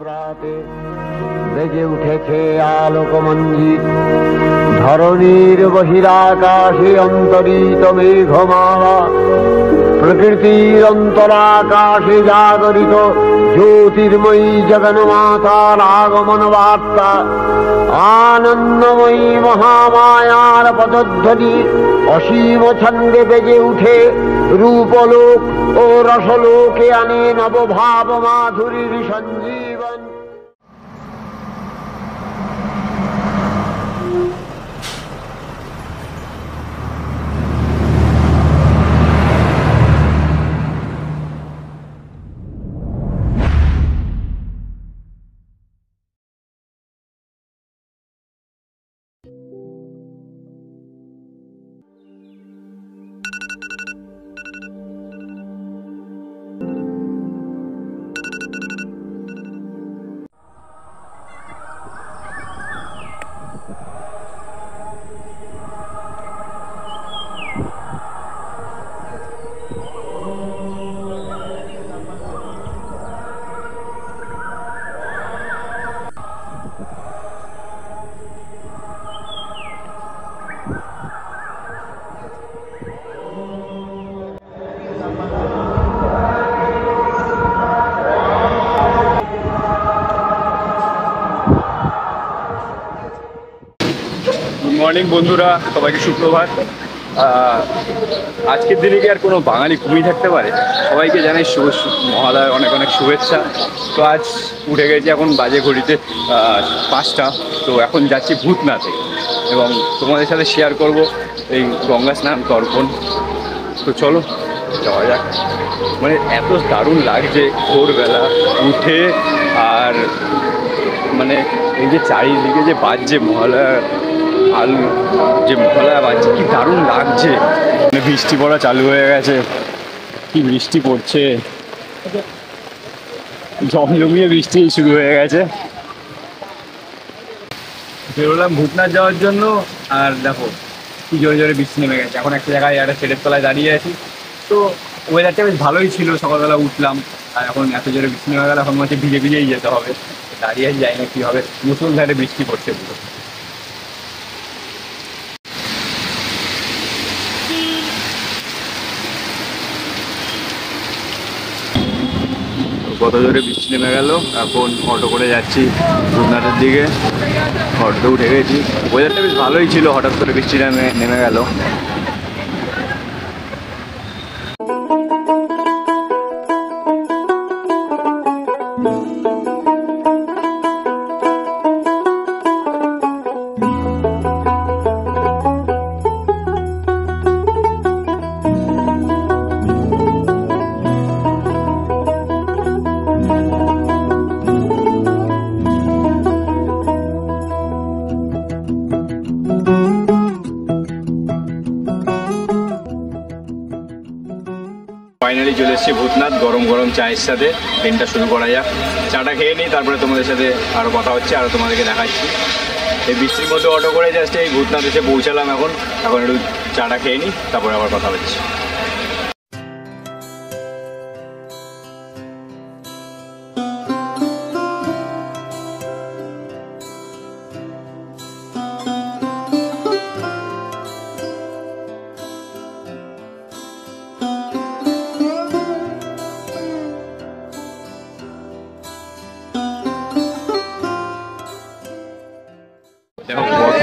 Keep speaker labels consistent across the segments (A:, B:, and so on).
A: প্রাতে বেজে উঠেছে আলোকমঞ্জিত, ধরণীর বহিরাকাশে অন্তরিত মেঘমালা, প্রকৃতির অন্তরাকাশে জাগরিত জ্যোতির্ময়ী জগন্মাতার আগমন বার্তা, আনন্দময়ী মহামায়ার পদধ্বনি অসীম ছন্দে বেজে উঠে রূপলোক ও রসলোকে আনে নবভাব মাধুরীর সঞ্জীবন।
B: মর্নিং বন্ধুরা, সবাইকে সুপ্রভাত। আজকের দিনে কি আর কোনো বাঙালি ঘুমিয়ে থাকতে পারে? সবাইকে জানাই শুভ মহালয়ার অনেক অনেক শুভেচ্ছা। তো আজ উঠে গেছি, এখন বাজে ঘড়িতে 5টা। তো এখন যাচ্ছি ভূতনাথে এবং তোমাদের সাথে শেয়ার করব এই গঙ্গা স্নান তর্পণ। তো চলো যাওয়া যাক। মানে এত দারুণ লাগছে ভোরবেলা উঠে, আর মানে এই যে চারিদিকে যে বাজছে মহালয়া যে মহালয়া বাজছে, কি দারুণ লাগছে। মানে বৃষ্টি পড়া চালু হয়ে গেছে, কি বৃষ্টি পড়ছে, জমজমিয়ে বৃষ্টি শুরু হয়ে গেছে। বেরোলাম ভূতনাথ যাওয়ার জন্য, আর দেখো কি জোরে জোরে বৃষ্টি নেমে গেছে। এখন একটা জায়গায় একটা ছেলের তলায় দাঁড়িয়ে আছি। তো ওয়েদারটা বেশ ভালোই ছিল, সকালবেলা উঠলাম, আর এখন এত জোরে বৃষ্টি নেমে গেলে এখন মনে হচ্ছে ভিজে ভিজেই যেতে হবে। দাঁড়িয়ে যাই না কি হবে, মুসলধারে বৃষ্টি পড়ছে পুরো। কত জোরে বৃষ্টি নেমে গেল। এখন অটো করে যাচ্ছি ভূতনাথের দিকে। অটোতে উঠে গেছি। ওয়েদারটা বেশ ভালোই ছিল, হঠাৎ করে বৃষ্টি নেমে গেল। ফাইনালি চলে এসেছি ভূতনাথ। গরম গরম চায়ের সাথে দিনটা শুরু করা যাক। চাটা খেয়ে নিই, তারপরে তোমাদের সাথে আরও কথা হচ্ছে, আরও তোমাদেরকে দেখাচ্ছি। এই বৃষ্টির মধ্যে অটো করে জাস্ট এই ভূতনাথ এসে পৌঁছালাম। এখন একটু চাটা খেয়ে নিই, তারপরে আবার কথা হচ্ছে।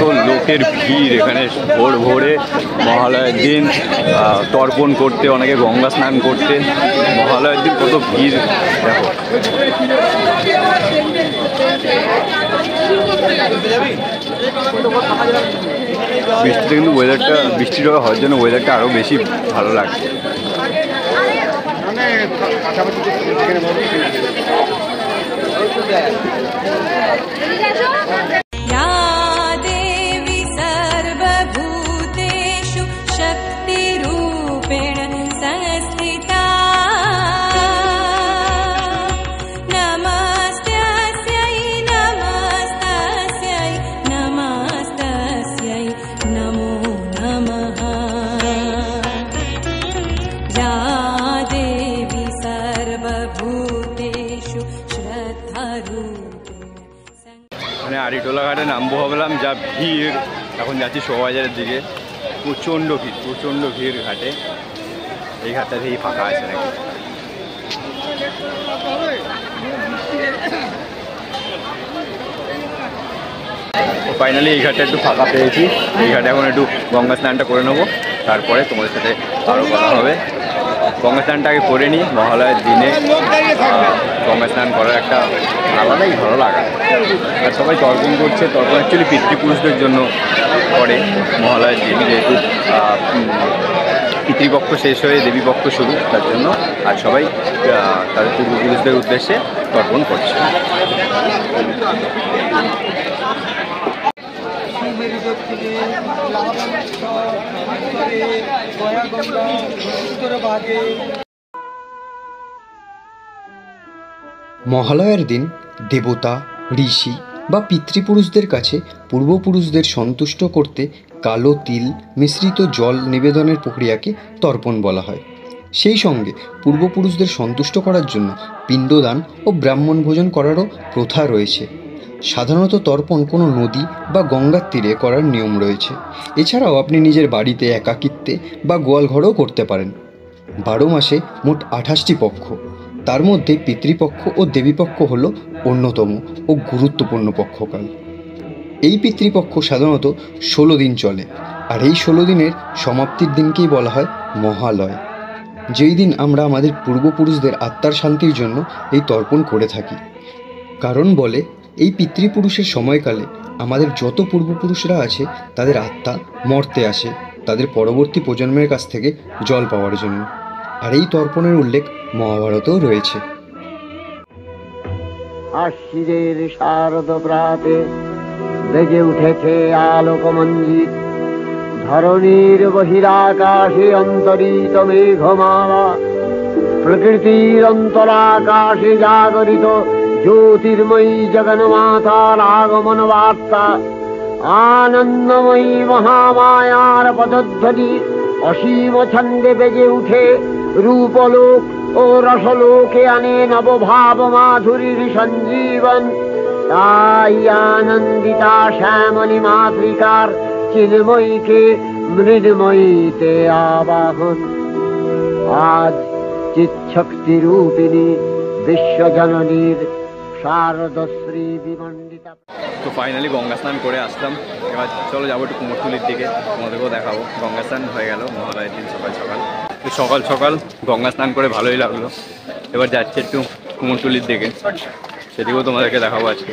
B: কত লোকের ভিড় এখানে ভোর ভোরে মহালয়ার দিন তর্পণ করতে, অনেকে গঙ্গা স্নান করতে। মহালয়ার দিন কত ভিড় দেখো। বৃষ্টিতে কিন্তু ওয়েদারটা, বৃষ্টির হওয়ার জন্য ওয়েদারটা আরও বেশি ভালো লাগছে।
C: सर्वभूतेषु श्रद्धारूपेण
B: আড়িটোলা ঘাটে নামবো ভাবলাম, যা ভিড়। এখন যাচ্ছি শোভাবাজারের দিকে, প্রচণ্ড ভিড় ঘাটে। এই ঘাটটা থেকেই ফাঁকা আছে নাকি। ফাইনালি এই ঘাটটা একটু ফাঁকা পেয়েছি। এই ঘাটে এখন একটু গঙ্গা স্নানটা করে নেবো, তারপরে তোমাদের সাথে আরও কথা হবে। গঙ্গা স্নানটা আগে করে নিই। মহালয়ার দিনে গঙ্গা স্নান করার একটা আলাদাই ভালো লাগা। আর সবাই তর্পণ করছে। তর্পণ অ্যাকচুয়ালি পিতৃপুরুষদের জন্য করে মহালয়ার দিন, যেহেতু পিতৃপক্ষ শেষ হয়ে দেবীপক্ষ শুরু, তার জন্য আর সবাই তাদের পূর্বপুরুষদের উদ্দেশ্যে তর্পণ করছে।
C: মহালয়ার দিন দেবতা, ঋষি বা পিতৃপুরুষদের কাছে পূর্বপুরুষদের সন্তুষ্ট করতে কালো তিল মিশ্রিত জল নিবেদনের প্রক্রিয়াকে তর্পণ বলা হয়। সেই সঙ্গে পূর্বপুরুষদের সন্তুষ্ট করার জন্য পিণ্ডদান ও ব্রাহ্মণ ভোজন করারও প্রথা রয়েছে। সাধারণত তর্পণ কোনো নদী বা গঙ্গার তীরে করার নিয়ম রয়েছে। এছাড়াও আপনি নিজের বাড়িতে একাকিত্বে বা গোয়াল ঘরেও করতে পারেন। 12 মাসে মোট 28টি পক্ষ, তার মধ্যে পিতৃপক্ষ ও দেবীপক্ষ হল অন্যতম ও গুরুত্বপূর্ণ পক্ষকাল। এই পিতৃপক্ষ সাধারণত 16 দিন চলে, আর এই 16 দিনের সমাপ্তির দিনকেই বলা হয় মহালয়, যেই দিন আমরা আমাদের পূর্বপুরুষদের আত্মার শান্তির জন্য এই তর্পণ করে থাকি। কারণ বলে এই পিতৃপুরুষের সময়কালে আমাদের যত পূর্বপুরুষরা আছে তাদের আত্মা মর্তে আসে তাদের পরবর্তী প্রজন্মের কাছ থেকে জল পাওয়ার জন্য। আর এই তর্পণের উল্লেখ মহাভারতেও রয়েছে।
A: আশ্বিনের শারদ প্রাতে বেজে উঠেছে আলোকমঞ্জিত, ধরণীর বহিরাকাশে অন্তরিত মেঘমালা, প্রকৃতির অন্তরাকাশে জাগরিত জ্যোতির্ময়ী জগন্মাতার আগমন বার্তা। আনন্দময়ী মহামায়ার পদধ্বনি অসীম ছন্দে বেজে উঠে রূপলোক ও রসলোকে আনে নবভাব মাধুরীর সঞ্জীবন। তাই আনন্দিতা শ্যামলী মাতৃকার চিন্ময়ীকে মৃন্ময়ীতে আবাহন। আজ চিৎশক্তি রূপিণী বিশ্বজননীর শারদশ্রী বিমণ্ডিতা।
B: তো ফাইনালি গঙ্গা স্নান করে আসলাম। এবার চলো যাবো একটু কুমোরটুলির দিকে, তোমাদেরকেও দেখাবো। গঙ্গা স্নান হয়ে গেল মহালয়ের দিন সকাল সকাল। তো সকাল সকাল গঙ্গা স্নান করে ভালোই লাগলো। এবার যাচ্ছে একটু কুমোরটুলির দিকে, সেদিকেও তোমাদেরকে দেখাবো আজকে।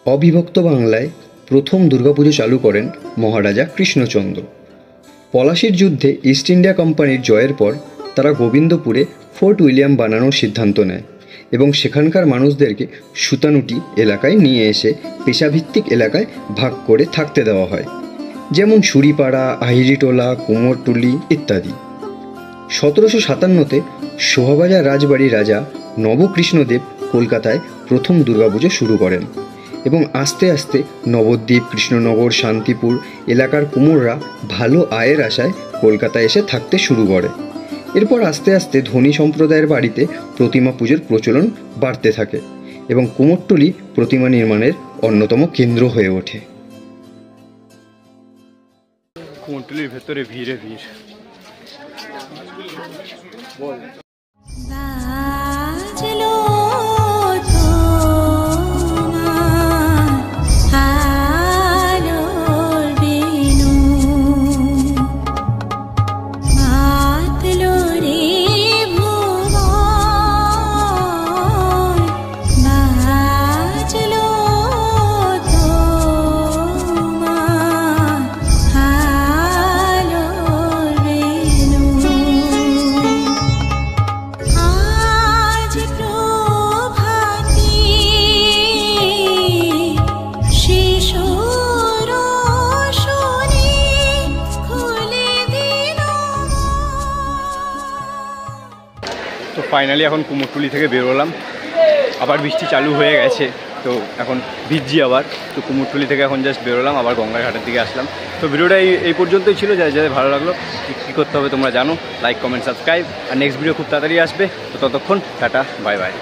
C: অবিভক্ত বাংলায় প্রথম দুর্গাপুজো চালু করেন মহারাজা কৃষ্ণচন্দ্র। পলাশির যুদ্ধে ইস্ট ইন্ডিয়া কোম্পানির জয়ের পর তারা গোবিন্দপুরে ফোর্ট উইলিয়াম বানানোর সিদ্ধান্ত নেয় এবং সেখানকার মানুষদেরকে সুতানুটি এলাকায় নিয়ে এসে পেশাভিত্তিক এলাকায় ভাগ করে থাকতে দেওয়া হয়, যেমন সুরিপাড়া, আহিরিটোলা, কুমোরটুলি ইত্যাদি। 1757-তে শোভাবাজার রাজবাড়ির রাজা নবকৃষ্ণদেব কলকাতায় প্রথম দুর্গাপুজো শুরু করেন এবং আস্তে আস্তে নবদ্বীপ, কৃষ্ণনগর, শান্তিপুর এলাকার কুমোররা ভালো আয়ের আশায় কলকাতায় এসে থাকতে শুরু করে। এরপর আস্তে আস্তে ধনী সম্প্রদায়ের বাড়িতে প্রতিমা পুজোর প্রচলন বাড়তে থাকে এবং কুমোরটুলি প্রতিমা নির্মাণের অন্যতম কেন্দ্র হয়ে ওঠে।
B: কুমোরটুলির ভেতরে ভিড়ে ভিড়। তো ফাইনালি এখন কুমোরটুলি থেকে বেরোলাম, আবার বৃষ্টি চালু হয়ে গেছে, তো এখন ভিজছি আবার। তো কুমোরটুলি থেকে এখন জাস্ট বেরোলাম, আবার গঙ্গার ঘাটের দিকে আসলাম। তো ভিডিওটা এই পর্যন্তই ছিল। যাদের ভালো লাগলো কী করতে হবে তোমরা জানো, লাইক কমেন্ট সাবস্ক্রাইব, আর নেক্সট ভিডিও খুব তাড়াতাড়ি আসবে। তো ততক্ষণ টাটা, বাই বাই।